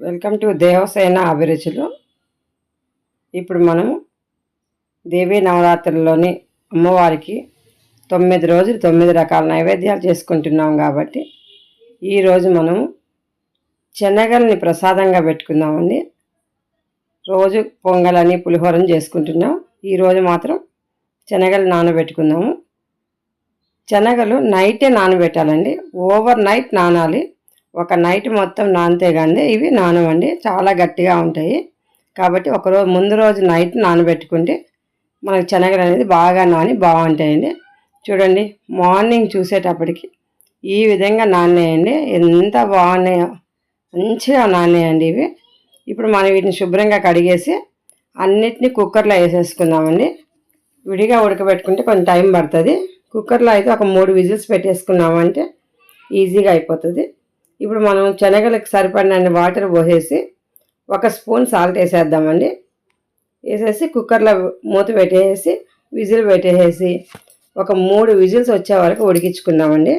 Welcome to Devasena అభిరుచులు. ఇప్పుడు మనము దేవీ నవరాత్రుల్లోని అమ్మవారికి 9 రోజులు 9 రకాల నైవేద్యాలు చేసుకుంటున్నాం కాబట్టి ఈరోజు మనము శనగల్ని ప్రసాదంగా పెట్టుకుందామండి. రోజు పొంగలని పులిహోరని చేసుకుంటున్నాం. ఈరోజు మాత్రం శనగలు నానబెట్టుకుందాము. శనగలు నైటే నానబెట్టాలండి. ఓవర్ నైట్ నానాలి. ఒక నైట్ మొత్తం నానితే కానీ ఇవి నానవండి, చాలా గట్టిగా ఉంటాయి. కాబట్టి ఒకరోజు ముందు రోజు నైట్ నానబెట్టుకుంటే మనకు శనగలు అనేది బాగా నాని బాగుంటాయండి. చూడండి, మార్నింగ్ చూసేటప్పటికి ఈ విధంగా నానేయండి. ఎంత బాగున్నాయో, మంచిగా నానేయండి ఇవి. ఇప్పుడు మనం వీటిని శుభ్రంగా కడిగేసి అన్నిటినీ కుక్కర్లో వేసేసుకుందామండి. విడిగా ఉడకబెట్టుకుంటే కొంచెం టైం పడుతుంది. కుక్కర్లో అయితే ఒక 3 విజిల్స్ పెట్టేసుకున్నామంటే ఈజీగా అయిపోతుంది. ఇప్పుడు మనం శనగలకు సరిపడినన్ని వాటర్ పోసేసి 1 స్పూన్ సాల్ట్ వేసేద్దామండి. వేసేసి కుక్కర్లో మూత పెట్టేసి విజిల్ పెట్టేసి ఒక 3 విజిల్స్ వచ్చే వరకు ఉడికించుకుందామండి.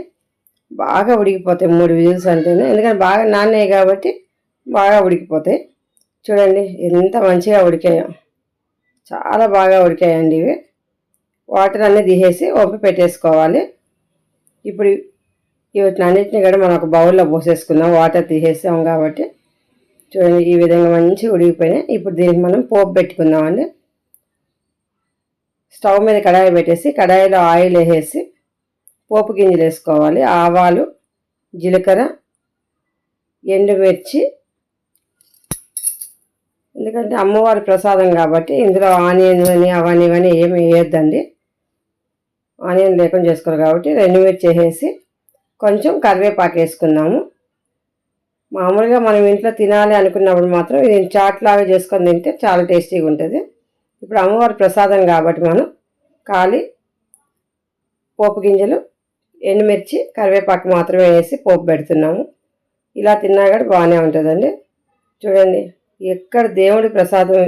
బాగా ఉడికిపోతాయి 3 విజిల్స్ అంటేనే, ఎందుకంటే బాగా నానాయి కాబట్టి బాగా ఉడికిపోతాయి. చూడండి ఎంత మంచిగా ఉడికాయో, చాలా బాగా ఉడికాయండి ఇవి. వాటర్ అన్నీ తీసేసి ఒప్పి పెట్టేసుకోవాలి. ఇప్పుడు వీటిని అన్నింటినీ కూడా మనం ఒక బౌల్లో పోసేసుకుందాం. వాటర్ తీసేసాం కాబట్టి చూడండి ఈ విధంగా మంచిగా ఉడికిపోయినాయి. ఇప్పుడు దీనికి మనం పోపు పెట్టుకుందామండి. స్టవ్ మీద కడాయి పెట్టేసి కడాయిలో ఆయిల్ వేసేసి పోపు గింజలు వేసుకోవాలి. ఆవాలు, జీలకర్ర, ఎండుమిర్చి. ఎందుకంటే అమ్మవారి ప్రసాదం కాబట్టి ఇందులో ఆనియన్ అని అవన్నీ ఇవన్నీ ఏమి వేయొద్దండి. ఆనియన్ లేకుండా చేసుకోరు కాబట్టి ఎండుమిర్చి వేసేసి కొంచెం కరివేపాకు వేసుకుందాము. మామూలుగా మనం ఇంట్లో తినాలి అనుకున్నప్పుడు మాత్రం ఇది చాట్ లాగా చేసుకొని తింటే చాలా టేస్టీగా ఉంటుంది. ఇప్పుడు అమ్మవారి ప్రసాదం కాబట్టి మనం ఖాళీ పోపు గింజలు, ఎండుమిర్చి, కరివేపాకు మాత్రమే వేసి పోపు పెడుతున్నాము. ఇలా తిన్నా కూడా బాగానే ఉంటుందండి. చూడండి, ఎక్కడ దేవుడి ప్రసాదం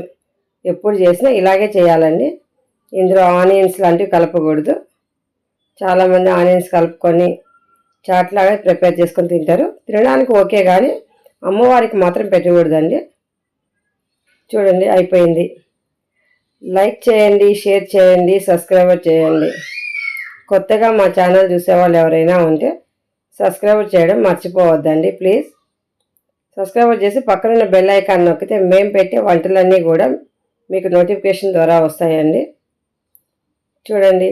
ఎప్పుడు చేసినా ఇలాగే చేయాలండి. ఇందులో ఆనియన్స్ లాంటివి కలపకూడదు. చాలామంది ఆనియన్స్ కలుపుకొని చాట్ లాగా ప్రిపేర్ చేసుకొని తింటారు. తినడానికి ఓకే, కానీ అమ్మవారికి మాత్రం పెట్టకూడదండి. చూడండి అయిపోయింది. లైక్ చేయండి, షేర్ చేయండి, సబ్స్క్రైబ్ చేయండి. కొత్తగా మా ఛానల్ చూసేవాళ్ళు ఎవరైనా ఉంటే సబ్స్క్రైబ్ చేయడం మర్చిపోవద్దండి ప్లీజ్. సబ్స్క్రైబ్ చేసి పక్కనున్న బెల్ ఐకాన్ నొక్కితే మేము పెట్టే వంటలన్నీ కూడా మీకు నోటిఫికేషన్ ద్వారా వస్తాయండి. చూడండి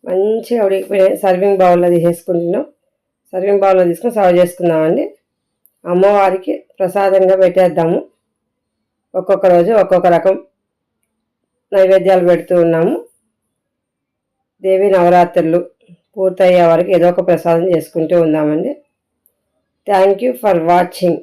మంచిగా ఉడికిపోయి సర్వింగ్ బౌల్లో తీసేసుకుంటున్నాం. సర్వింగ్ బౌల్లో తీసుకొని సర్వ్ చేసుకుందామండి. అమ్మవారికి ప్రసాదంగా పెట్టేద్దాము. ఒక్కొక్క రోజు ఒక్కొక్క రకం నైవేద్యాలు పెడుతూ ఉన్నాము. దేవీ నవరాత్రులు పూర్తయ్యే వరకు ఏదో ఒక ప్రసాదం చేసుకుంటూ ఉందామండి. Thank you for watching.